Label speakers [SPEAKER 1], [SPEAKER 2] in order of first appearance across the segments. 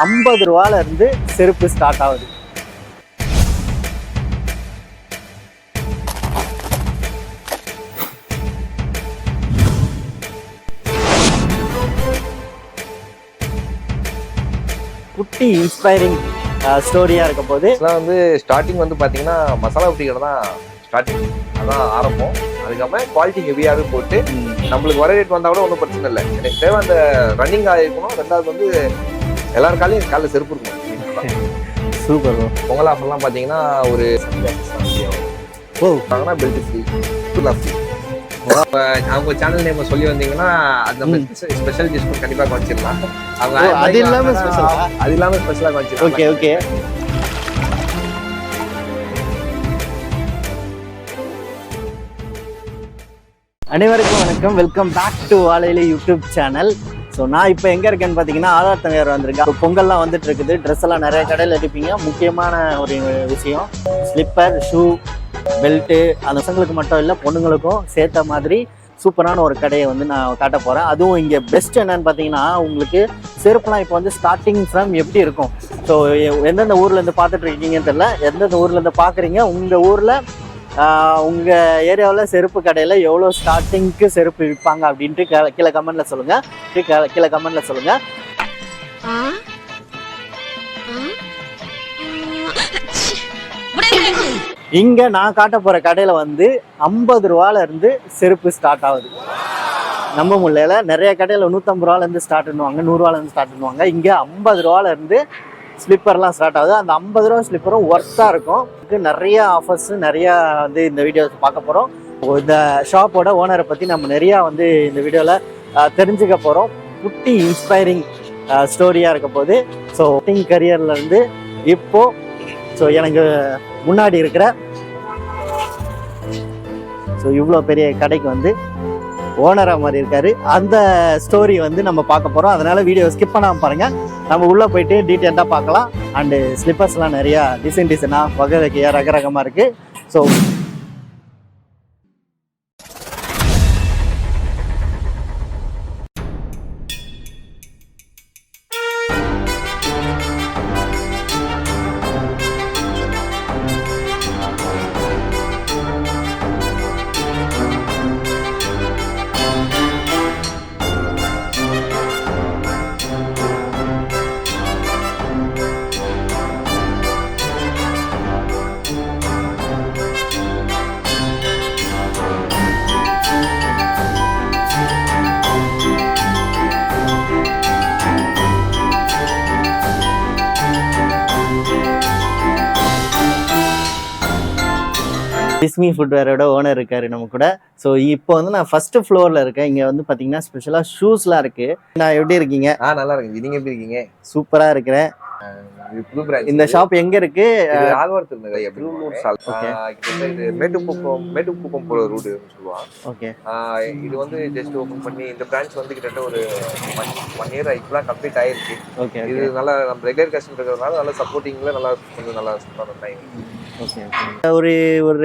[SPEAKER 1] 50 ரூபாயில இருந்து செருப்பு ஸ்டார்ட் ஆகுது. குட்டி இன்ஸ்பைரிங் ஸ்டோரியா இருக்க போது
[SPEAKER 2] வந்து ஸ்டார்டிங் வந்து பாத்தீங்கன்னா மசாலா ஊட்டி கடை தான் ஸ்டார்டிங், அதான் ஆரம்பம். அதுக்கப்புறம் குவாலிட்டி ஹெவியாவே போட்டு நம்மளுக்கு வர ரேட் வந்தா கூட ஒன்றும் பிரச்சனை இல்லை. எனக்கு தேவை அந்த ரன்னிங் ஆகிருக்கணும். ரெண்டாவது வந்து எல்லாரும் காலையில் செருப்பு இருக்கணும்.
[SPEAKER 1] சூப்பர்.
[SPEAKER 2] பொங்கல் ஆஃபர்லாம் பார்த்தீங்கன்னா ஒரு பெல்ட் ஃப்ரீ. அவங்க சேனல் நேம் சொல்லி வந்தீங்கன்னா அந்த ஸ்பெஷல் டிஸ்கவுண்ட் கண்டிப்பா குறைச்சிடலாம். அவங்க
[SPEAKER 1] அது இல்லாம
[SPEAKER 2] ஸ்பெஷலா குறைச்சிடலாம்.
[SPEAKER 1] Okay okay. அனைவருக்கும் வணக்கம். வெல்கம் பேக் டு வாழையில யூடியூப் சேனல். ஸோ நான் இப்போ எங்கே இருக்கேன்னு பார்த்தீங்கன்னா ஆதார் தங்கையார் வந்திருக்கேன். இப்போ பொங்கல்லாம் வந்துட்டு இருக்குது. ட்ரெஸ் எல்லாம் நிறைய கடையில் எடுப்பீங்க. முக்கியமான ஒரு விஷயம் ஸ்லிப்பர், ஷூ, பெல்ட்டு அந்த பசங்களுக்கு மட்டும் இல்லை பொண்ணுங்களுக்கும் சேர்த்த மாதிரி சூப்பரான ஒரு கடையை வந்து நான் காட்ட போகிறேன். அதுவும் இங்கே பெஸ்ட் என்னன்னு பார்த்தீங்கன்னா உங்களுக்கு செருப்புலாம் இப்போ வந்து ஸ்டார்டிங் ஃப்ரம் எப்படி இருக்கும். ஸோ எந்தெந்த ஊர்லேருந்து பார்த்துட்டு இருக்கீங்கன்னு தெரியல, எந்தெந்த ஊர்லேருந்து பார்க்குறீங்க, உங்கள் ஊரில் உங்கள் ஏரியாவில் செருப்பு கடையில் எவ்வளோ ஸ்டார்டிங்க்கு செருப்பு விற்பாங்க அப்படின்ட்டு கீழே கமெண்ட்டில் சொல்லுங்கள். கீழே கமெண்ட்டில் சொல்லுங்கள். இங்கே நான் காட்ட போகிற கடையில் வந்து 50 ரூபாயிலேருந்து செருப்பு ஸ்டார்ட் ஆகுது. நம்ப முடியல. நிறைய கடையில் 150 ரூபாயிலேருந்து ஸ்டார்ட் பண்ணுவாங்க, 100 ரூபாயிலேருந்து ஸ்டார்ட் பண்ணுவாங்க. இங்கே 50 ரூபாயிலேருந்து ஸ்லிப்பர்லாம் ஸ்டார்ட் ஆகுது. அந்த 50 ரூபா ஸ்லிப்பரும் ஒர்த்தாக இருக்கும். நிறைய ஆஃபர்ஸ் நிறையா வந்து இந்த வீடியோஸ் பார்க்க போகிறோம். இந்த ஷாப்போட ஓனரை பற்றி நம்ம நிறையா வந்து இந்த வீடியோவில் தெரிஞ்சுக்க போகிறோம். குட்டி இன்ஸ்பைரிங் ஸ்டோரியாக இருக்க போது. ஸோ கரியர்லேருந்து இப்போது ஸோ எனக்கு முன்னாடி இருக்கிற ஸோ இவ்வளோ பெரிய கடைக்கு வந்து ஓனரா மாதிரி இருக்காரு. அந்த ஸ்டோரி வந்து நம்ம பார்க்க போறோம். அதனால வீடியோ ஸ்கிப் பண்ணாம பாருங்க. நம்ம உள்ள போயிட்டு டீட்டெயிலாக பார்க்கலாம். அண்டு ஸ்லிப்பர்ஸ்லாம் நிறையா டிசைனா வகை வகையா ரகரகமா இருக்கு. ஸோ டிஸ்மி ஃபுட்வேரோட ஓனர் இருக்காரு நம்ம கூட. ஸோ இப்போ வந்து நான் ஃபர்ஸ்ட் ஃப்ளோர்ல இருக்கேன். இங்க வந்து பாத்தீங்கன்னா ஸ்பெஷலா ஷூஸ்லாம் இருக்கு. நான் எப்படி இருக்கீங்க?
[SPEAKER 2] நல்லா இருக்கேன். நீங்க எப்படி இருக்கீங்க?
[SPEAKER 1] சூப்பரா இருக்கிறேன். இந்த ஷாப் எங்க இருக்கு?
[SPEAKER 2] மேட்டுக்குப்பம் போற ரூட் சொல்லுவாங்க.
[SPEAKER 1] ஓகே.
[SPEAKER 2] இது வந்து ஜஸ்ட் ஓபன் பண்ணி இந்த பிரான்ச் வந்து கிட்டத்தட்ட ஒரு 1 இயர் இப்பலாம் கம்ப்ளீட் ஆயிருக்கு.
[SPEAKER 1] ஓகே.
[SPEAKER 2] இது நல்லா நம்ம ரெகுலர் கஸ்டமர் இருக்கிறதுனால நல்லா சப்போர்ட்டிங்ல நல்லா கொஞ்சம் நல்லா சூப்பரான டைம்.
[SPEAKER 1] ஓகே. ஒரு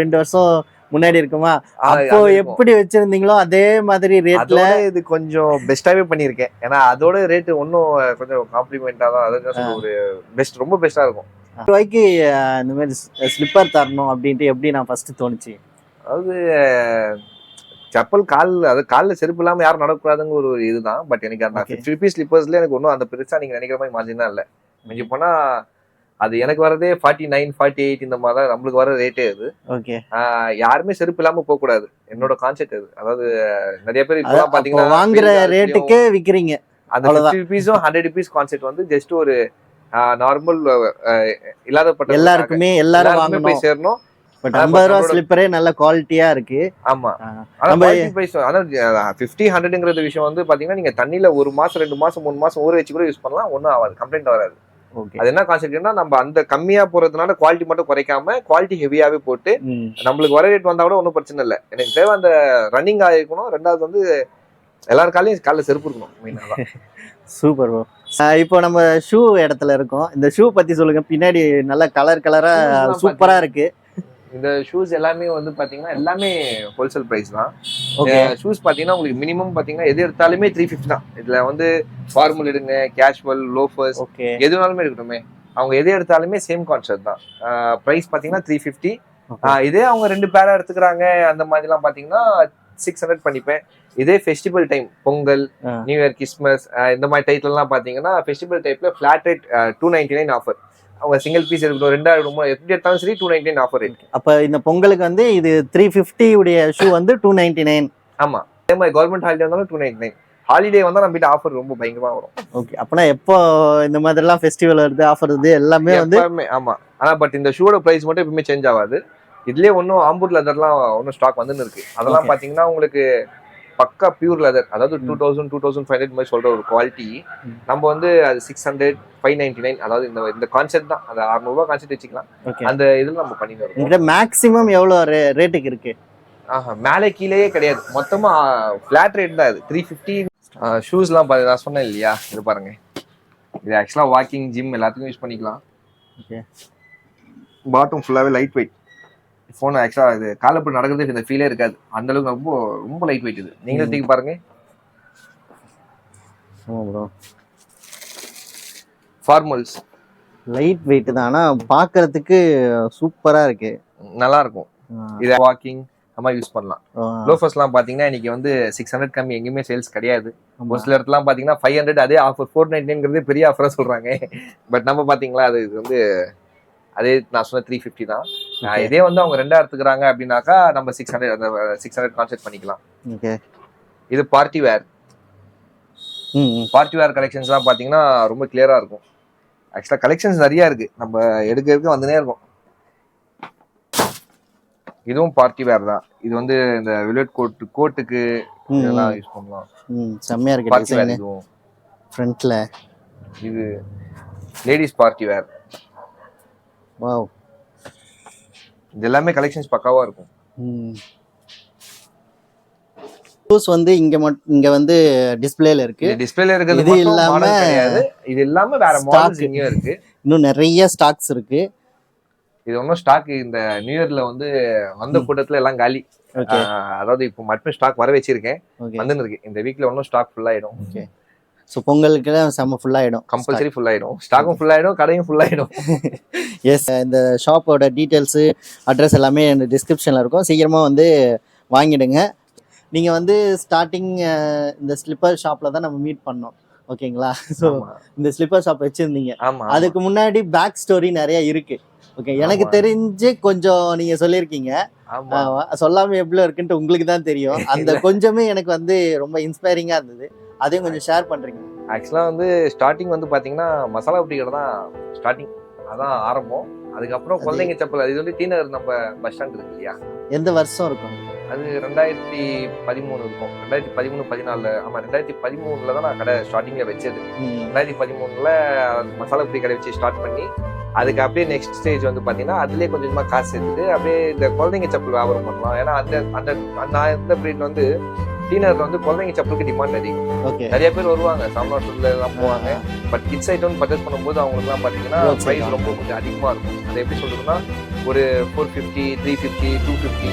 [SPEAKER 1] 2 வருஷம் முன்னாடி இருக்குமா? அப்போ எப்படி வச்சிருந்தீங்களோ அதே மாதிரி ரேட்ல
[SPEAKER 2] இது கொஞ்சம் பெஸ்டாவே பண்ணிருக்கேன். ஏன்னா அதோட ரேட் இன்னும் கொஞ்சம் காம்ப்ளிமெண்டா தான். அதுக்கு ஒரு பெஸ்ட், ரொம்ப பெஸ்டா இருக்கும்.
[SPEAKER 1] ரூபாய்க்கு இந்த மாதிரி ஸ்லிப்பர் தரணும் அப்படின்ட்டு எப்படி நான் ஃபர்ஸ்ட் தோணுச்சு?
[SPEAKER 2] அதாவது செப்பல் காலில் செருப்பு இல்லாம யாரும் நடக்கூடாதுங்க ஒரு இதுதான். பட் எனக்கு அந்த 50 ருபீஸ் ஸ்லிப்பர்ஸ்ல எனக்கு ஒன்றும் அந்த பெருசா நீங்க நினைக்கிற மாதிரி மார்ஜின் தான் இல்லை. மிஞ்சி போனா அது எனக்கு வரதே 49, 48 இந்த மாதிரி தான் நம்மளுக்கு வர ரேட்டே அது.
[SPEAKER 1] ஓகே.
[SPEAKER 2] யாருமே செருப்பு இல்லாம போக கூடாது. என்னோட கான்செப்ட் அது. அதாவது நிறைய பேர் இப்ப பாத்தீங்கன்னா
[SPEAKER 1] வாங்குற ரேட்டுக்கே விக்கிறீங்க.
[SPEAKER 2] அந்த 50 ருபீஸும் 100 ருபீஸ் கான்செப்ட் வந்து ஜஸ்ட் ஒரு நார்மல் இல்லாதப்பட்ட
[SPEAKER 1] எல்லாருக்குமே எல்லாரும் போய் சேரணும். பட் 50 ரூபா ஸ்லிப்பரே நல்ல குவாலிட்டியா இருக்கு.
[SPEAKER 2] ஆமா. ஆனா 50, 100ங்கிறது விஷயம் வந்து பாத்தீங்கன்னா நீங்க தண்ணியில 1 மாசம் 2 மாசம் 3 மாசம் ஊற வச்சு கூட யூஸ் பண்ணலாம். ஒன்னும் ஆகாது, கம்ப்ளைண்ட் வராது. அது என்ன கான்செப்ட்னா நம்ம அந்த கம்மியா போறதுனால குவாலிட்டி மட்டும் குறைக்காம குவாலிட்டி ஹெவியாவே போட்டு நம்மளுக்கு வர ரேட் வந்தா கூட ஒன்றும் பிரச்சனை இல்லை. எனக்கு தேவை அந்த ரன்னிங் ஆகிருக்கணும். ரெண்டாவது வந்து எல்லாரும் காலையில் செருப்பு இருக்கணும்.
[SPEAKER 1] Super bro. இப்போ நம்ம ஷூ இடத்துல இருக்கோம். இந்த ஷூ பத்தி சொல்லுங்க. பின்னாடி நல்ல கலரா சூப்பரா இருக்கு.
[SPEAKER 2] இந்த ஷூஸ் எல்லாமே வந்து பாத்தீங்கன்னா எல்லாமே ஹோல்சேல் பிரைஸ் தான்.
[SPEAKER 1] ஓகே.
[SPEAKER 2] ஷூஸ் பாத்தீங்கன்னா உங்களுக்கு மினிமம் பாத்தீங்கன்னா எது எடுத்தாலுமே 350 தான். இதுல வந்து ஃபார்மல் எடுங்க, கேஷுவல், லோஃபர்ஸ்
[SPEAKER 1] ஓகே.
[SPEAKER 2] எதுனாலுமே இருக்கட்டுமே, அவங்க எது எடுத்தாலுமே சேம் கான்செப்ட் தான். பிரைஸ் பாத்தீங்கன்னா 350. இதே அவங்க 2 பேரா எடுத்துக்கிறாங்க அந்த மாதிரிலாம் பாத்தீங்கன்னா 600 பண்ணிப்பேன். இதே festival time, Pongal, new year, Christmas இந்த மாதிரி டைப்லாம் பாத்தீங்கன்னா ஃபெஸ்டிவல் டைப்ல ஃபிளாட் ரேட் 299 ஆஃபர். அவங்க சிங்கிள் பீஸ் எடுக்கணும், 2 எடுக்கணும், எப்படி எடுத்தாலும் சரி 299 ஆஃபர் ரேட்.
[SPEAKER 1] அப்ப இந்த பொங்கலுக்கு வந்து இது 350 உடைய ஷூ வந்து 299.
[SPEAKER 2] ஆமா, அதே மாதிரி கவர்மெண்ட் ஹாலிடே வந்தாலும் 299. ஹாலிடே வந்தா நம்ம கிட்ட ஆஃபர் ரொம்ப பயங்கரமா வரும்.
[SPEAKER 1] ஓகே. அப்பனா எப்போ இந்த மாதிரி எல்லாம் ஃபெஸ்டிவல் வருது, ஆஃபர் வருது, எல்லாமே வந்து
[SPEAKER 2] ஆமா. ஆனா பட் இந்த ஷூவோட பிரைஸ் மட்டும் எப்பவுமே சேஞ்ச் ஆகாது. இதுலயே ஒன்னும் ஆம்பூர் லெதர்லாம் ஒன்னும் ஸ்டாக் வந்துன்னு இருக்கு. அதெல்லாம் பாத்தீங்கன்னா உங்களுக்கு பக்கா பியூர் லெதர், அதாவது 2000 2500 மாதிரி சொல்ற ஒரு குவாலிட்டி. நம்ம வந்து அது 600 599, அதாவது இந்த கான்செப்ட் தான். அது 600 ரூபாய் கான்செப்ட் வச்சுக்கலாம். அந்த இதுல நம்ம பண்ணி வரோம்.
[SPEAKER 1] உங்ககிட்ட மேக்ஸிமம் எவ்வளவு ரேட்டுக்கு இருக்கு?
[SPEAKER 2] மேலே கீழேயே கிடையாது, மொத்தமா ஃபிளாட் ரேட் தான். இது 350. ஷூஸ்லாம் நான் சொன்னேன் இல்லையா, இது பாருங்க. இது ஆக்சுவலா வாக்கிங், ஜிம் எல்லாத்துக்கும் யூஸ் பண்ணிக்கலாம்.
[SPEAKER 1] ஓகே.
[SPEAKER 2] பாட்டம் ஃபுல்லாவே லைட் வெயிட். ஃபோன் ஆக்சுவலா இது காலப்படி நடக்கிறதுக்கு இந்த ஃபீலே இருக்காது, அந்த அளவுக்கு ரொம்ப ரொம்ப லைட் வெயிட். இது நீங்களே தூக்கி பாருங்க. ஃபார்மல்ஸ்
[SPEAKER 1] லைட் வெயிட் தான், ஆனா பாக்குறதுக்கு சூப்பரா இருக்கு,
[SPEAKER 2] நல்லா இருக்கும். இது வாக்கிங் அந்த மாதிரி யூஸ் பண்ணலாம். லோஃபர்ஸ்லாம் பாத்தீங்கன்னா இன்னைக்கு வந்து 600 கம்மி எங்கேயுமே சேல்ஸ் கிடையாது. ஒரு சில இடத்துலாம் பாத்தீங்கன்னா 500, அதே ஆஃபர் 499 பெரிய ஆஃபரா சொல்றாங்க. பட் நம்ம பாத்தீங்களா அது வந்து அதே நான் சொன்ன 350 தான். இதே வந்து அவங்க 2 எடுத்துக்கிறாங்க அப்படின்னாக்கா நம்ம 600 கான்செப்ட் பண்ணிக்கலாம். இது பார்ட்டி வேர். பார்ட்டி வேர் கலெக்ஷன்ஸ்லாம் பாத்தீங்கன்னா ரொம்ப கிளியரா இருக்கும். ஆக்சுவலா கலெக்ஷன்ஸ் நிறைய இருக்கு, நம்ம எடுக்க வந்துனே இருக்கும். இதுவும் பார்ட்டி வேர் தான். இது வந்து இந்த வில்லட் கோட்டுக்கு இதெல்லாம் யூஸ் பண்ணலாம்.
[SPEAKER 1] செம்மையா இருக்கு டிசைன்.
[SPEAKER 2] இதுவும்
[SPEAKER 1] ஃப்ரண்ட்ல
[SPEAKER 2] இது லேடிஸ் பார்ட்டி வேர்.
[SPEAKER 1] வாவ்,
[SPEAKER 2] இது எல்லாமே கலெக்ஷன்ஸ் பக்காவா இருக்கும்.
[SPEAKER 1] ஷூஸ் வந்து இங்க வந்து டிஸ்ப்ளேல இருக்கு.
[SPEAKER 2] டிஸ்ப்ளேல இருக்குது.
[SPEAKER 1] இது இல்லாம
[SPEAKER 2] கிடையாது, இது இல்லாம வேற மாடல்ஸ் இங்கயும் இருக்கு.
[SPEAKER 1] இன்னும் நிறைய ஸ்டாக்ஸ் இருக்கு.
[SPEAKER 2] இது ஒன்னும் ஸ்டாக் இந்த நியூ இயர்ல வந்து வந்த கூட்டத்துல எல்லாம் காலி. அதாவது இப்போ மட்டும் ஸ்டாக் வர வச்சிருக்கேன், வந்துன்னு இருக்கு. இந்த வீக்ல ஒன்னும் ஸ்டாக் ஃபுல் ஆயிடும்.
[SPEAKER 1] ஸோ பொங்கலுக்கு செம்ம ஃபுல் ஆயிடும்,
[SPEAKER 2] கம்பல்சரி ஃபுல் ஆயிடும். ஸ்டாக்கும் ஃபுல் ஆயிடும், கடையும் ஃபுல் ஆயிடும்.
[SPEAKER 1] எஸ், இந்த ஷாப்போட டீட்டெயில்ஸு, அட்ரஸ் எல்லாமே இந்த டிஸ்கிரிப்ஷனில் இருக்கும். சீக்கிரமாக வந்து வாங்கிடுங்க. நீங்கள் வந்து ஸ்டார்டிங் இந்த ஸ்லிப்பர் ஷாப்பில் தான் நம்ம மீட் பண்ணோம், ஓகேங்களா? ஸோ இந்த ஸ்லிப்பர் ஷாப் வச்சுருந்தீங்க. அதுக்கு முன்னாடி பேக் ஸ்டோரி நிறைய இருக்குது. ஓகே, எனக்கு தெரிஞ்சு கொஞ்சம் நீங்கள் சொல்லியிருக்கீங்க, சொல்லாமல் எவ்வளோ இருக்குன்ட்டு உங்களுக்கு தான் தெரியும். அந்த கொஞ்சமே எனக்கு வந்து ரொம்ப இன்ஸ்பைரிங்காக இருந்தது. அதையும் கொஞ்சம் ஷேர் பண்ணுறீங்க?
[SPEAKER 2] ஆக்சுவலாக வந்து ஸ்டார்டிங் வந்து பார்த்தீங்கன்னா மசாலா பொட்டி கடை தான் ஸ்டார்டிங், அதான் ஆரம்பம். அதுக்கப்புறம் குழந்தைங்க செப்பல், அது வந்து டீனர் நம்ம பஸ் ஸ்டாண்ட் இருக்கு இல்லையா,
[SPEAKER 1] எந்த வருஷம் இருக்கும்
[SPEAKER 2] அது 2013 இருக்கும். 2013 14. ஆமா, 2013 தான் நான் கடை ஸ்டார்டிங்ல வச்சது. 2013 மசாலா பொட்டி கடை வச்சு ஸ்டார்ட் பண்ணி, அதுக்கு அப்படியே நெக்ஸ்ட் ஸ்டேஜ் வந்து பாத்தீங்கன்னா அதுலயே கொஞ்சமா காசு சேர்த்துட்டு அப்படியே இந்த குழந்தைங்க செப்பல் வியாபாரம் பண்ணலாம். ஏன்னா அந்த நான் இருந்த பீரியட்ல வந்து டீனர்ல வந்து குழந்தைங்க செப்பலுக்கு டிமாண்ட் அதிகம். நிறைய பேர் வருவாங்க, தமிழ்நாட்டுல எல்லாம் போவாங்க. பட் கிட்ஸ் ஐட்டம் பர்ச்சேஸ் பண்ணும்போது அவங்களுக்கு எல்லாம் பாத்தீங்கன்னா பிரைஸ் ரொம்ப கொஞ்சம் அதிகமா இருக்கும். அதை எப்படி சொல்றதுன்னா ஒரு 450, 350, 250,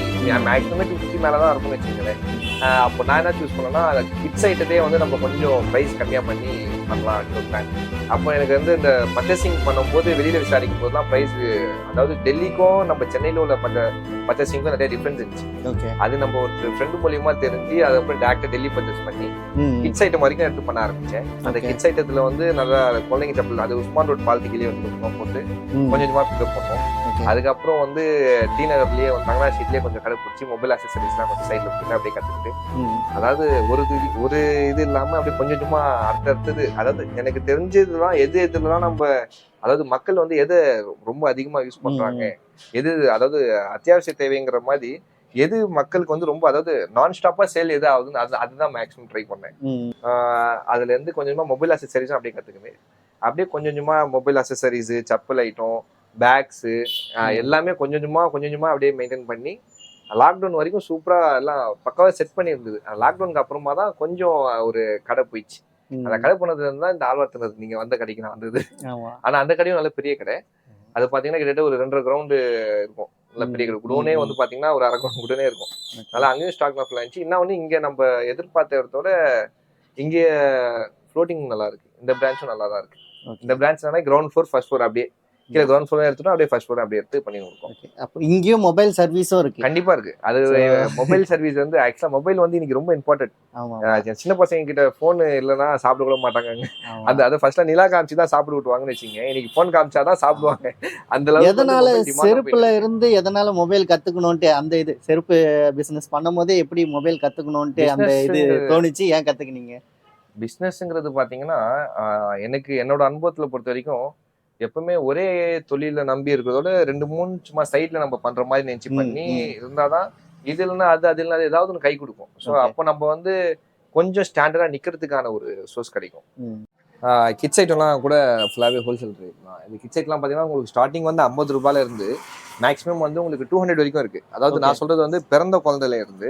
[SPEAKER 2] மேக்ஸிமம் 250 மேலதான் இருக்கும்னு வச்சுக்கோங்களேன். அப்போ நான் என்ன சூஸ் பண்ணேன்னா கிட்ஸ் ஐட்டத்தையே வந்து நம்ம கொஞ்சம் பிரைஸ் கம்மியா பண்ணி பண்ணலாம் அப்படின்னு பிளான். அப்போ எனக்கு வந்து இந்த பர்ச்சேசிங் பண்ணும்போது வெளியில விசாரிக்கும் போதுலாம் பிரைஸ், அதாவது டெல்லிக்கும் நம்ம சென்னையில உள்ள பர்ச்சேசிங்க்கும் நிறைய டிஃபரன்ஸ் இருந்துச்சு. அது நம்ம ஒரு ஃப்ரெண்டு மூலியமா தெரிஞ்சு அதுக்கப்புறம் டேரக்டா டெல்லி பர்ச்சேஸ் பண்ணி கிட்ஸ் ஐட்டம் வரைக்கும் எடுத்து பண்ண ஆரம்பிச்சேன். அந்த கிட்ஸ் ஐட்டத்துல வந்து நல்லா குழந்தைங்க செப்பல், அது உஸ்மான் ரோட் பாலத்துக்கிலேயே வந்து போட்டு கொஞ்சம் கொஞ்சமா பிக்கப் பண்ணோம். அதுக்கப்புறம் வந்து டி நகர்லயே தங்கனா ஷீட்லயே கொஞ்சம் கடை பிடிச்சி மொபைல் அக்சசரிஸ்லாம் கொஞ்சம் சைட்ல போட்டு அப்படியே கத்துக்கிட்டு, அதாவது ஒரு இது இல்லாம அப்படியே கொஞ்சம் கொஞ்சமா அடுத்தது, அதாவது எனக்கு தெரிஞ்சதுலாம் எதுலாம் நம்ம, அதாவது மக்கள் வந்து எதை ரொம்ப அதிகமா யூஸ் பண்றாங்க, எது அதாவது அத்தியாவசிய தேவைங்கிற மாதிரி எது மக்களுக்கு வந்து ரொம்ப, அதாவது நான் ஸ்டாப்பா சேல் எது ஆகுதுன்னு அதுதான் மேக்ஸிமம் ட்ரை பண்ணேன். அதுல இருந்து கொஞ்சமா மொபைல் அக்சசரிஸும் அப்படியே கத்துக்குவேன். அப்படியே கொஞ்சம் கொஞ்சமா mobile accessories, chappal item, bags எல்லாமே கொஞ்சம் கொஞ்சமா அப்படியே மெயின்டைன் பண்ணி லாக்டவுன் வரைக்கும் சூப்பரா எல்லாம் பக்காவா செட் பண்ணி இருந்தது. லாக்டவுனுக்கு அப்புறமா தான் கொஞ்சம் ஒரு கடை போயிடுச்சு. அந்த கடை போனதுல இருந்தா இந்த ஆழ்வார்த்தினர் நீங்க வந்த கடைக்கு நான் வந்தது. ஆனா அந்த கடையும் நல்ல பெரிய கடை. அது பாத்தீங்கன்னா கிட்டத்தட்ட ஒரு 2.5 கிரவுண்டு இருக்கும். நல்ல பெரிய குடோனே வந்து பாத்தீங்கன்னா ஒரு அரை குடோனே இருக்கும். அதனால அங்கேயும் ஸ்டாக் ஃபுல்லா இருந்துச்சு. இன்னொன்னு இங்க நம்ம எதிர்பார்த்த இடத்தோட இங்கே ஃப்ளோட்டிங் நல்லா இருக்கு. இந்த பிரான்ச்சும் நல்லா தான் இருக்கு. இந்த branch ground floor first floor அப்படியே கீழே கிரவுண்ட் ஃப்ளோர் எடுத்துட்டோம், அப்படியே ஃபர்ஸ்ட் ஃப்ளோர் அப்படியே எடுத்து பண்ணி கொடுக்கும்.
[SPEAKER 1] அப்போ இங்கேயும் மொபைல் சர்வீஸும் இருக்கு.
[SPEAKER 2] கண்டிப்பா இருக்கு. அது மொபைல் சர்வீஸ் வந்து ஆக்சுவலா மொபைல் வந்து இன்னைக்கு ரொம்ப இம்பார்ட்டன்ட். சின்ன பசங்க கிட்ட போன் இல்லைன்னா சாப்பிட கூட மாட்டாங்க. அது ஃபர்ஸ்ட்ல நிலா காமிச்சு தான் சாப்பிட விட்டுவாங்கன்னு வச்சுங்க. இன்னைக்கு போன் காமிச்சாதான் சாப்பிடுவாங்க. அந்த அளவுக்கு
[SPEAKER 1] எதனால செருப்புல இருந்து எதனால மொபைல் கத்துக்கணும்ட்டு அந்த இது செருப்பு பிசினஸ் பண்ணும் போதே எப்படி மொபைல் கத்துக்கணும்ட்டு அந்த இது தோணுச்சு, ஏன் கத்துக்கினீங்க?
[SPEAKER 2] பிசினஸ்ங்கிறது பாத்தீங்கன்னா எனக்கு என்னோட அனுபவத்துல பொறுத்த வரைக்கும் எப்பவுமே ஒரே தொழில நம்பி இருக்கிறதோட 2-3 சும்மா சைட்ல நம்ம பண்ற மாதிரி நினைச்சு பண்ணி இருந்தாதான் இது இல்லைன்னா அது இல்லைன்னா ஏதாவது ஒன்று கை கொடுக்கும். ஸோ அப்போ நம்ம வந்து கொஞ்சம் ஸ்டாண்டர்டா நிக்கிறதுக்கான ஒரு சோர்ஸ் கிடைக்கும். கிட்ஸ் ஐட்டம்லாம் கூட ஃபுல்லாகவே ஹோல்சேல் ரேட் தான். இந்த கிட்ஸ் ஐட்டம்லாம் பார்த்தீங்கன்னா உங்களுக்கு ஸ்டார்டிங் வந்து 50 ரூபாயில இருந்து மேக்ஸிமம் வந்து உங்களுக்கு 200 வரைக்கும் இருக்கு. அதாவது நான் சொல்றது வந்து பிறந்த குழந்தையில இருந்து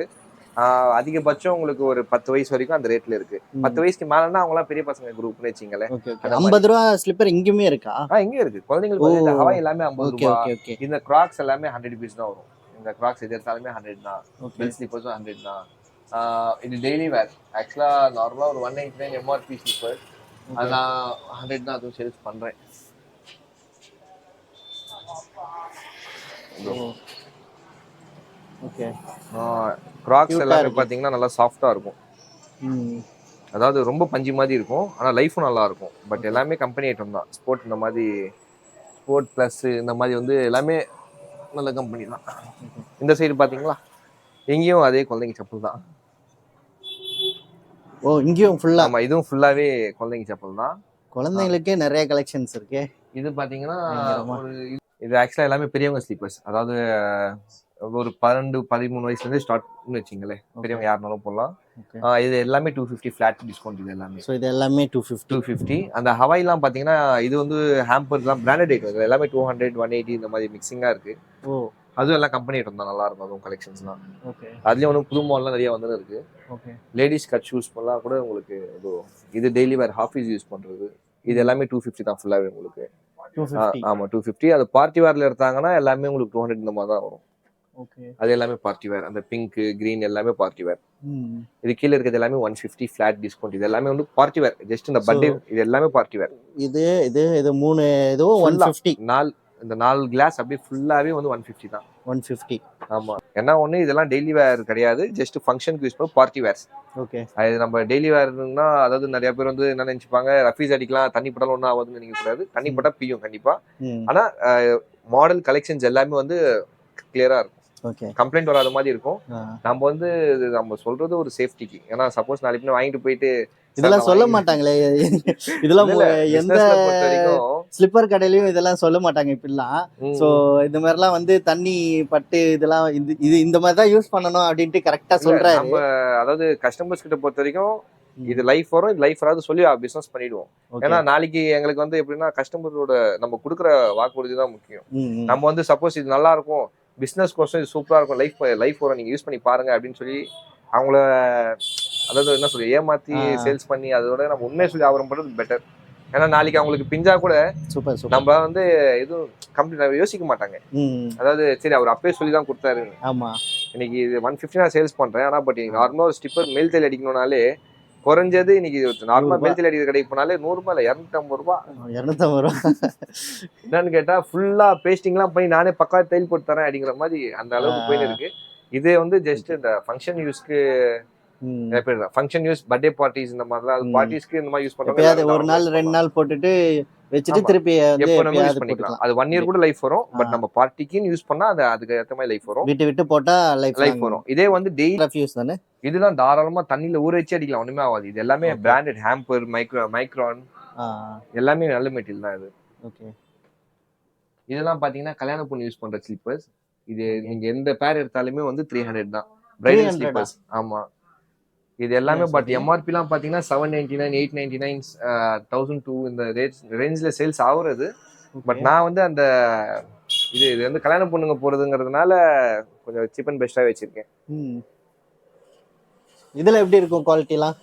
[SPEAKER 2] அதிகபட்சம் உங்களுக்கு ஒரு 10 வயசு வரைக்கும் அந்த ரேட்ல இருக்கு. 10 வயசுக்கு மேலன்னா அவங்கலாம் பெரிய பசங்க குரூப்னு வச்சுங்களேன்.
[SPEAKER 1] 50 ரூபா ஸ்லிப்பர் இங்கேயுமே இருக்கா?
[SPEAKER 2] இங்கே இருக்கு. குழந்தைங்களுக்கு இந்த ஹவாய் எல்லாமே 50 ரூபாய். இந்த கிராக்ஸ் எல்லாமே 100 rupees தான் வரும். இந்த கிராக்ஸ் எது எடுத்தாலுமே 100 தான். பெல் ஸ்லிப்பர்ஸும் 100 தான். இது டெய்லி வேர். ஆக்சுவலா நார்மலா ஒரு 199 எம்ஆர்பி ஸ்லிப்பர். அது நான் 100 தான் அதுவும் சேல்ஸ் பண்றேன்.
[SPEAKER 1] ஓகே.
[SPEAKER 2] கிராக்ஸ் எல்லாமே பாத்தீங்கன்னா நல்லா சாஃப்டா இருக்கும். அதாவது ரொம்ப பஞ்சு மாதிரி இருக்கும், ஆனா லைஃபும் நல்லா இருக்கும். பட் எல்லாமே கம்பெனி ஐட்டம் தான். ஸ்போர்ட் இந்த மாதிரி ஸ்போர்ட் பிளஸ் இந்த மாதிரி வந்து எல்லாமே நல்ல கம்பெனி தான். இந்த சைடு பாத்தீங்களா, எங்கேயும் அதே குழந்தைங்க செப்பல் தான்.
[SPEAKER 1] ஓ, இங்கேயும் ஃபுல்லா?
[SPEAKER 2] ஆமா, இதுவும் ஃபுல்லாவே குழந்தைங்க செப்பல் தான்.
[SPEAKER 1] குழந்தைங்களுக்கே நிறைய கலெக்ஷன்ஸ் இருக்கு.
[SPEAKER 2] இது பாத்தீங்கன்னா இது ஆக்சுவலா எல்லாமே பெரியவங்க ஸ்லீப்பர்ஸ். அதாவது ஒரு 12-13 வயசுல இருந்து ஸ்டார்ட்னு வச்சுங்களேன். பெரியவங்க யாருனாலும் போடலாம். இது எல்லாமே 250 ஃபிளாட் டிஸ்கவுண்ட். இது எல்லாமே
[SPEAKER 1] இது எல்லாமே 250.
[SPEAKER 2] அந்த ஹவாய்லாம் பாத்தீங்கன்னா இது வந்து ஹேம்பர்லாம் பிராண்டட் ஐட்டம். எல்லாமே 200, 180 இந்த மாதிரி மிக்சிங்கா இருக்கு. அதுவும் எல்லாம் கம்பெனி ஐட்டம் தான், நல்லா இருக்கும். அதுவும் கலெக்ஷன்ஸ்லாம் அதுலயும் ஒன்றும் புது மாடல்லாம் நிறைய வந்து இருக்கு. லேடிஸ் கட் ஷூஸ் எல்லாம் கூட உங்களுக்கு இது டெய்லி வேர் ஆஃபீஸ் யூஸ் பண்றது. இது எல்லாமே 250 தான் ஃபுல்லாவே உங்களுக்கு. ஆமா 250. அது பார்ட்டி வேர்ல எடுத்தாங்கன்னா எல்லாமே உங்களுக்கு 200 இந்த மாதிரி தான் வரும். அது எல்லாமே பார்ட்டி வேர். அந்த பிங்க் கிரீன் எல்லாமே பார்ட்டி வேர். இது கீழே இருக்கிறது எல்லாமே 150 ஃபிளாட் டிஸ்கவுண்ட். இது எல்லாமே வந்து பார்ட்டி வேர். ஜஸ்ட் இந்த பர்த்டே இது எல்லாமே பார்ட்டி வேர்.
[SPEAKER 1] இது 3 ஏதோ 150.
[SPEAKER 2] இந்த 4 கிளாஸ் அப்படியே ஃபுல்லாவே வந்து 150 தான்.
[SPEAKER 1] 150.
[SPEAKER 2] ஆமா. என்ன ஒண்ணு இதெல்லாம் டெய்லி வேர் கிடையாது, ஜஸ்ட் ஃபங்க்ஷனுக்கு யூஸ் பண்ண பார்ட்டி வேர்ஸ்.
[SPEAKER 1] ஓகே.
[SPEAKER 2] அது நம்ம டெய்லி வேர்னா அதாவது நிறைய பேர் வந்து என்ன நினைச்சுப்பாங்க, ரஃபீஸ் அடிக்கலாம் தண்ணி பட்டாலும் ஒன்றும் ஆகுதுன்னு நினைக்க கூடாது. தண்ணி பட்டா பியும் கண்டிப்பா. ஆனா மாடல் கலெக்ஷன்ஸ் எல்லாமே வந்து கிளியரா இருக்கும். கம்ப்ளைண்ட் வராத மாதிரி இருக்கும். நம்ம வந்து நம்ம சொல்றது ஒரு சேஃப்டிக்கு. ஏன்னா சப்போஸ் நாளைக்கு வாங்கிட்டு போயிட்டு
[SPEAKER 1] இதெல்லாம் சொல்ல மாட்டாங்களே. இதெல்லாம் எந்த ஸ்லிப்பர் கடையிலயும் இதெல்லாம் சொல்ல மாட்டாங்க இப்படிலாம். சோ இந்த மாதிரிலாம் வந்து தண்ணி பட்டு இதெல்லாம் இது இந்த மாதிரி தான் யூஸ் பண்ணணும் அப்படின்ட்டு கரெக்டா சொல்றாரு.
[SPEAKER 2] நம்ம அதாவது கஸ்டமர்ஸ் கிட்ட பொறுத்த வரைக்கும் இது லைஃப் வரும், இது லைஃப் வராது சொல்லி பிசினஸ் பண்ணிடுவோம். ஏன்னா நாளைக்கு எங்களுக்கு வந்து எப்படின்னா கஸ்டமரோட நம்ம கொடுக்குற வாக்குறுதி தான் முக்கியம். நம்ம வந்து சப்போஸ் இது நல்லா இருக்கும், பிசினஸ் கோர்ஸ் இது சூப்பரா இருக்கும், லைஃப் வரும், நீங்க யூஸ் பண்ணி பாருங்க அப்படின்னு சொல்லி அவங்கள அதாவது என்ன சொல்லி ஏமாத்தி சேல்ஸ் பண்ணி அதோட நம்ம உண்மையை சொல்லி ஆவரம் பண்றது பெட்டர். ஏன்னா நாளைக்கு அவங்களுக்கு பிஞ்சா கூட நம்ம வந்து எதுவும் கம்ப்ளீட் யோசிக்க மாட்டாங்க. அதாவது சரி அவர் அப்பயே சொல்லி தான் கொடுத்தாரு. இன்னைக்கு இது 150 நான் சேல்ஸ் பண்றேன். ஆனா பட் நார்மலா ஒரு ஸ்டிப்பர் மேல் தையல் அடிக்கணும்னாலே குறைஞ்சது இன்னைக்கு நார்மலா மேல் தையல் அடிக்கிற கடைக்கு போனாலே 100 ரூபாய் 250 ரூபாய். என்னன்னு கேட்டா ஃபுல்லா பேஸ்டிங் எல்லாம் பண்ணி நானே பக்கா தையல் போட்டு தரேன் அப்படிங்கிற மாதிரி அந்த அளவுக்கு போயின்னு இருக்கு. இதே வந்து ஜஸ்ட் இந்த ஃபங்க்ஷன் யூஸ்க்கு ஃபங்க்ஷன் யூஸ், பர்த்டே பார்ட்டிஸ் இந்த மாதிரிலாம் பார்ட்டிஸ்க்கு இந்த மாதிரி யூஸ் பண்றாங்க.
[SPEAKER 1] ஒரு நாள் 2 நாள் போட்டுட்டு வச்சுட்டு திருப்பி
[SPEAKER 2] யூஸ் பண்ணிக்கலாம். அது 1 இயர் கூட லைஃப் வரும். பட் நம்ம பார்ட்டிக்குன்னு யூஸ் பண்ணா அது அதுக்கு ஏத்த மாதிரி லைஃப் வரும்.
[SPEAKER 1] விட்டு போட்டா லைஃப்
[SPEAKER 2] வரும். இதே வந்து டெய்லி யூஸ் தானே. இதெல்லாம் தாராளமா தண்ணியில ஊற வச்சு அடிக்கலாம், ஒண்ணுமே ஆகாது. இது எல்லாமே பிராண்டட் ஹேம்பர், மைக்ரான் எல்லாமே நல்ல மெட்டீரியல் தான் இது. ஓகே. இதெல்லாம் பாத்தீங்கன்னா கல்யாண பொண்ணு யூஸ் பண்ற ஸ்லிப்பர்ஸ். இது நீங்க எந்த பேர் எடுத்தாலுமே வந்து 300 தான் பிரைடல் ஸ்லிப்பர்ஸ். ஆமா. இது எல்லாமே பட் எம்ஆர்பி எல்லாம் பாத்தீங்கன்னா 799, 899, 1002 இந்த ரேஞ்ச்ல சேல்ஸ் ஆகுறது. பட் நான் வந்து அந்த இது வந்து கல்யாண பொண்ணுங்க போறதுங்கிறதுனால கொஞ்சம் சீப் அண்ட் பெஸ்டா வச்சிருக்கேன்.
[SPEAKER 1] இதுல எப்படி இருக்கும் குவாலிட்டி எல்லாம்?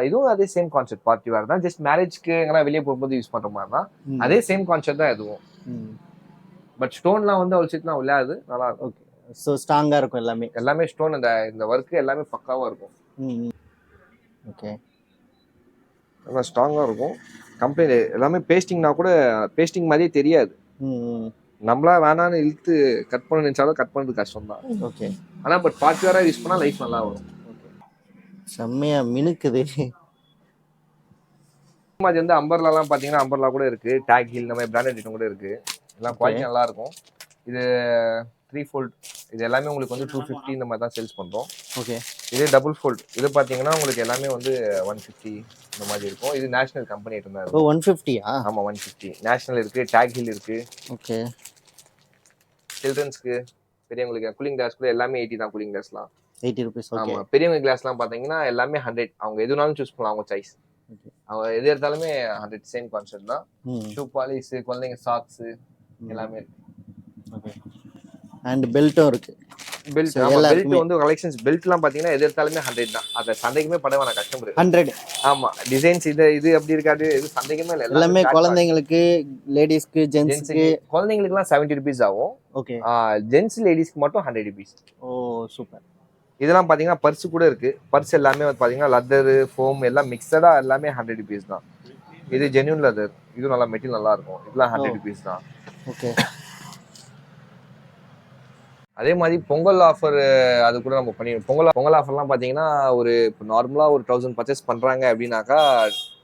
[SPEAKER 2] இதுவும் அதே சேம் கான்செப்ட், பார்ட்டி வேர் தான். ஜஸ்ட் மேரேஜ்க்கு எங்கன்னா வெளியே போகும்போது யூஸ் பண்ற மாதிரி தான். அதே சேம் கான்செப்ட் தான் இதுவும். பட் ஸ்டோன்லாம் வந்து அவ்வளோ சீக்கிரம் விளையாது, நல்லா இருக்கும்.
[SPEAKER 1] ஓகே. ஸோ ஸ்ட்ராங்காக இருக்கும் எல்லாமே.
[SPEAKER 2] எல்லாமே ஸ்டோன், இந்த ஒர்க்கு எல்லாமே பக்காவாக இருக்கும்.
[SPEAKER 1] ஓகே.
[SPEAKER 2] நல்லா ஸ்ட்ராங்காக இருக்கும். கம்பெனி எல்லாமே பேஸ்டிங்னா கூட பேஸ்டிங் மாதிரியே தெரியாது. நம்மளா வேணான்னு இழுத்து கட் பண்ண நினைச்சாலும் கட் பண்ணுறது கஷ்டம் தான்.
[SPEAKER 1] ஓகே.
[SPEAKER 2] ஆனால் பட் பார்ட்டிகுலராக யூஸ் பண்ணால் லைஃப் நல்லா வரும்.
[SPEAKER 1] ஓகே. செம்மையா மினுக்குது.
[SPEAKER 2] மாதிரி வந்து அம்பர்லாலாம் பார்த்தீங்கன்னா அம்பர்லா கூட இருக்கு, டேக் ஹில் இந்த மாதிரி பிராண்டட் ஐட்டம் கூட இருக்கு. எல்லாம் குவாலிட்டி நல்லா இருக்கும். இது 3 fold, இது எல்லாமே உங்களுக்கு வந்து 250 இந்த மாதிரி தான் சேல்ஸ் பண்றோம்.
[SPEAKER 1] ஓகே.
[SPEAKER 2] இது டபுள் ஃபோல்ட், இது பாத்தீங்கன்னா உங்களுக்கு எல்லாமே வந்து 150 இந்த மாதிரி இருக்கும். இது நேஷனல் கம்பெனி ஐட்டம் தான்.
[SPEAKER 1] 150ஆ?
[SPEAKER 2] ஆமா 150. நேஷனல் இருக்கு, டேக் ஹில் இருக்கு.
[SPEAKER 1] ஓகே.
[SPEAKER 2] சில்ட்ரன்ஸ்க்கு பெரியவங்களுக்கு கூலிங் கிளாஸ் கூட எல்லாமே 80 தான். கூலிங் கிளாஸ்லாம்
[SPEAKER 1] 80 rupees. ஓகே.
[SPEAKER 2] ஆமா, பெரியவங்க கிளாஸ்லாம் பாத்தீங்கன்னா எல்லாமே 100. அவங்க எதுனாலும் சூஸ் பண்ணலாம், அவங்க சாய்ஸ். அவங்க எது எடுத்தாலுமே 100 சேம் கான்செப்ட் தான். ஷூ பாலிஷ், குழந்தைங்க சாக்ஸ் எல்லாமே இருக்கு.
[SPEAKER 1] ஓகே. அண்ட் பெல்ட்டும் இருக்கு.
[SPEAKER 2] பெல்ட், ஆமா பெல்ட் வந்து கலெக்ஷன்ஸ் பெல்ட்லாம் பாத்தீங்கன்னா எது எடுத்தாலுமே 100 தான். அத சந்தைக்குமே பட வேணாம் கஸ்டமர். 100. ஆமா, டிசைன்ஸ் இது அப்படி இருக்காது, இது சந்தைக்குமே இல்ல.
[SPEAKER 1] எல்லாமே குழந்தைங்களுக்கு, லேடிஸ்க்கு, ஜென்ட்ஸ்க்கு.
[SPEAKER 2] குழந்தைங்களுக்குலாம் 70 rupees ஆகும்.
[SPEAKER 1] ஓகே.
[SPEAKER 2] ஜென்ட்ஸ் லேடிஸ்க்கு மட்டும் 100 rupees.
[SPEAKER 1] ஓ சூப்பர்.
[SPEAKER 2] இதெல்லாம் பாத்தீங்கன்னா பர்ஸ் கூட இருக்கு. பர்ஸ் எல்லாமே பாத்தீங்கன்னா லெதர், ஃபோம் எல்லாம் மிக்சடா எல்லாமே 100 rupees தான். இது ஜென்யூன் லெதர், இது நல்லா மெட்டீரியல் நல்லா இருக்கும். இதெல்லாம் 100 rupees தான்.
[SPEAKER 1] ஓகே.
[SPEAKER 2] அதே மாதிரி பொங்கல் ஆஃபர் அது கூட நம்ம பண்ணிடுவோம். பொங்கல் ஆஃபர்லாம் பார்த்தீங்கன்னா ஒரு இப்போ நார்மலாக ஒரு 1000 பர்ச்சேஸ் பண்ணுறாங்க அப்படின்னாக்கா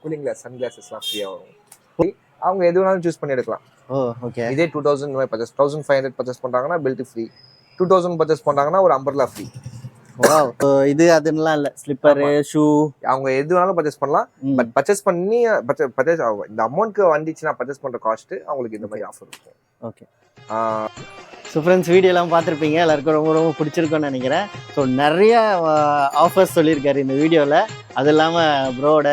[SPEAKER 2] கூலிங் கிளாஸ், சன் கிளாஸஸ்லாம் ஃப்ரீயாக வரும். அவங்க எது வேணாலும் சூஸ் பண்ணி எடுக்கலாம்.
[SPEAKER 1] ஓகே.
[SPEAKER 2] இதே 2000 இந்த மாதிரி பர்ச்சேஸ், 1500 பர்ச்சேஸ் பண்ணுறாங்கன்னா பெல்ட் ஃப்ரீ, 2000 பர்ச்சேஸ் பண்ணுறாங்கன்னா ஒரு அம்பர்லா ஃப்ரீ.
[SPEAKER 1] இது அதுலாம் இல்ல, ஸ்லிப்பர், ஷூ அவங்க
[SPEAKER 2] எது வேணாலும் பர்ச்சேஸ் பண்ணலாம். பட் பர்ச்சேஸ் பண்ணி பர்ச்சேஸ் இந்த அமௌண்ட்க்கு வந்துச்சுன்னா பர்ச்சேஸ் பண்ணுற காஸ்ட்டு அவங்களுக்கு இந்த மாதிரி ஆஃபர் இருக்கும்.
[SPEAKER 1] ஓகே. ஸோ ஃப்ரெண்ட்ஸ், வீடியோலாம் பார்த்துருப்பீங்க, எல்லாருக்கும் ரொம்ப ரொம்ப பிடிச்சிருக்கும்னு நினைக்கிறேன். ஸோ நிறைய ஆஃபர்ஸ் சொல்லியிருக்காரு இந்த வீடியோவில். அது இல்லாமல் ப்ரோட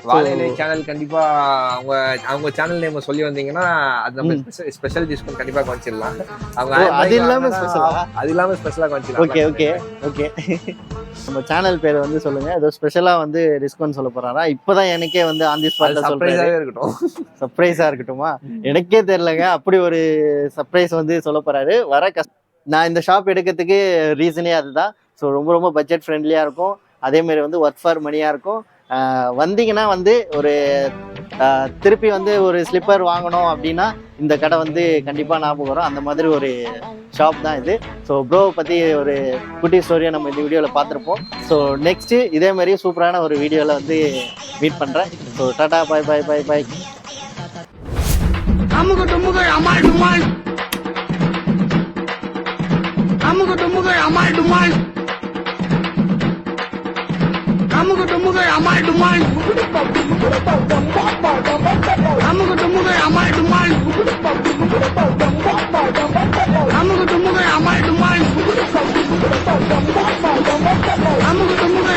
[SPEAKER 2] வாழையிலை சேனல் கண்டிப்பாக அவங்க சேனல் நேம் சொல்லி வந்தீங்கன்னா அது நம்ம ஸ்பெஷல் டிஸ்கவுண்ட் கண்டிப்பாக குறைச்சிடலாம். அவங்க
[SPEAKER 1] அது இல்லாமல்
[SPEAKER 2] ஸ்பெஷலாக குறைச்சிடலாம்.
[SPEAKER 1] Okay okay okay. நம்ம சேனல் பேர் வந்து சொல்லுங்க, ஏதோ ஸ்பெஷலாக வந்து டிஸ்கவுண்ட் சொல்ல போறாரா? இப்போதான் எனக்கே வந்து ஆன் தி ஸ்பாட்ல
[SPEAKER 2] சர்ப்ரைஸாவே இருக்கட்டும்.
[SPEAKER 1] சர்ப்ரைஸா இருக்கட்டுமா? எனக்கே தெரியலங்க, அப்படி ஒரு சர்ப்ரைஸ் வந்து சொல்ல போறாரு. நான் இந்த ஷாப் எடுக்கிறதுக்கு ரீசனே அதுதான். ஸோ ரொம்ப ரொம்ப பட்ஜெட் ஃப்ரெண்ட்லியாக இருக்கும், அதே மாதிரி வந்து ஒர்க் ஃபார் மணியாக இருக்கும். வந்தீங்கன்னா வந்து ஒரு திருப்பி வந்து ஒரு ஸ்லிப்பர் வாங்கணும் அப்படின்னா இந்த கடை வந்து கண்டிப்பாக ஞாபகம் வரும். அந்த மாதிரி ஒரு ஷாப் தான் இது. ஸோ ப்ரோவை பற்றி ஒரு குட்டி ஸ்டோரியை நம்ம இந்த வீடியோவில் பார்த்துருப்போம். ஸோ நெக்ஸ்ட்டு இதே மாதிரி சூப்பரான ஒரு வீடியோவில் வந்து மீட் பண்ணுறேன். ஸோ டாடா, பாய் பாய் பாய் பாய்.
[SPEAKER 3] அமுக டுமுக அமால் டுமால், அமுக டுமுக அமால் டுமால், அமுக டுமுக அமால் டுமால், அமுக டுமுக